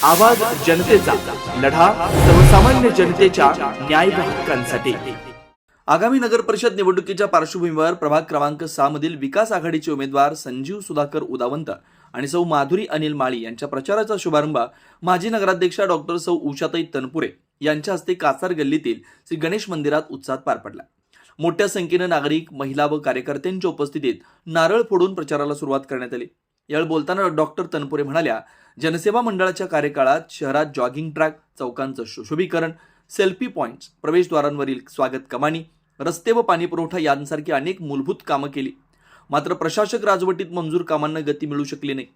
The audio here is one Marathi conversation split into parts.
आवाज जनतेचा, लढा सर्वसामान्य जनतेच्या न्याय व हक्कांसाठी। आगामी नगर परिषद निवडणुकीच्या पार्श्वभूमीवर प्रभाग क्रमांक 6 मधील विकास आघाडीचे उमेदवार संजीव सुधाकर उदावंत आणि सौ माधुरी अनिल माळी यांच्या प्रचाराचा शुभारंभ माजी नगराध्यक्षा डॉक्टर सौ उषाताई तनपुरे यांच्या हस्ते कासार गल्लीतील श्री गणेश मंदिरात उत्साहात पार पडला। मोठ्या संख्येने नागरिक, महिला व कार्यकर्त्यांच्या उपस्थितीत नारळ फोडून प्रचाराला सुरुवात करण्यात आली। यावेळी बोलताना डॉक्टर तनपुरे म्हणाल्या, जनसेवा मंडळाच्या कार्यकाळात शहरात जॉगिंग ट्रॅक, चौकांचं सुशोभीकरण, सेल्फी पॉइंट्स, प्रवेशद्वारांवरील स्वागत कमानी, रस्ते व पाणी पुरवठा यांसारखी अनेक मूलभूत कामं केली। मात्र प्रशासक राजवटीत मंजूर कामांना गती मिळू शकली नाही।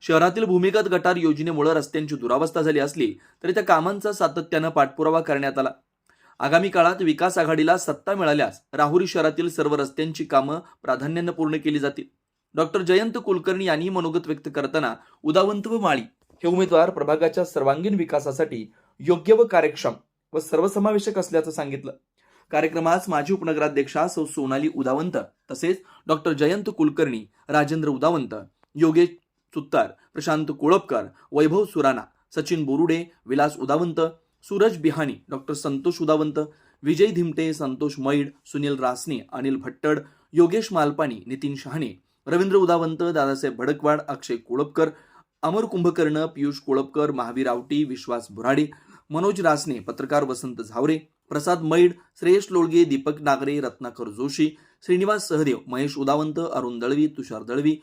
शहरातील भूमिगत गटार योजनेमुळे रस्त्यांची दुरावस्था झाली असली तरी त्या कामांचा सातत्यानं पाठपुरावा करण्यात आला। आगामी काळात विकास आघाडीला सत्ता मिळाल्यास राहुरी शहरातील सर्व रस्त्यांची कामं प्राधान्याने पूर्ण केली जातील। डॉक्टर जयंत कुलकर्णी यांनी मनोगत व्यक्त करताना उदावंत व माळी हे उमेदवार प्रभागाच्या सर्वांगीण विकासासाठी योग्य व कार्यक्षम व सर्वसमावेशक असल्याचं सांगितलं। कार्यक्रमास माजी उपनगराध्यक्षा सौ सोनाली उदावंत तसेच डॉक्टर जयंत कुलकर्णी, राजेंद्र उदावंत, योगेश सुत्तार, प्रशांत कोळपकर, वैभव सुराणा, सचिन बोरुडे, विलास उदावंत, सूरज बिहाणी, डॉक्टर संतोष उदावंत, विजय धिमटे, संतोष मैड, सुनील रासने, अनिल भट्टड, योगेश मालपाणी, नितीन शहाणे, रवींद्र उदावंत, दादासाहेब भडकवाड, अक्षय कोळपकर, अमर कुंभकर्ण, पियुष कोळपकर, महावीर आवटी, विश्वास बुराडे, मनोज रासने, पत्रकार वसंत झावरे, प्रसाद मैड, श्रेयश लोळगे, दीपक नागरे, रत्नाकर जोशी, श्रीनिवास सहदेव, महेश उदावंत, अरुण दळवी, तुषार दळवी,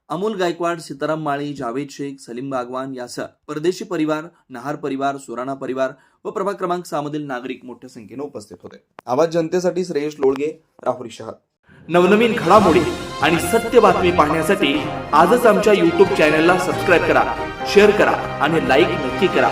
अमोल गायकवाड, सीताराम माळी, जावेद शेख, सलीम बागवान यासह परदेशी परिवार, नहार परिवार, सुराणा परिवार व प्रभाग क्रमांक 6 मधील नागरिक मोठ्या संख्येने उपस्थित होते। आवाज जनतेसाठी श्रेयश लोळगे, राहुरी शहर। नवनवीन घडामोडी आणि सत्य बातमी पाहण्यासाठी आजच आमच्या YouTube चॅनलला सबस्क्राईब करा, शेअर करा आणि लाईक नक्की करा।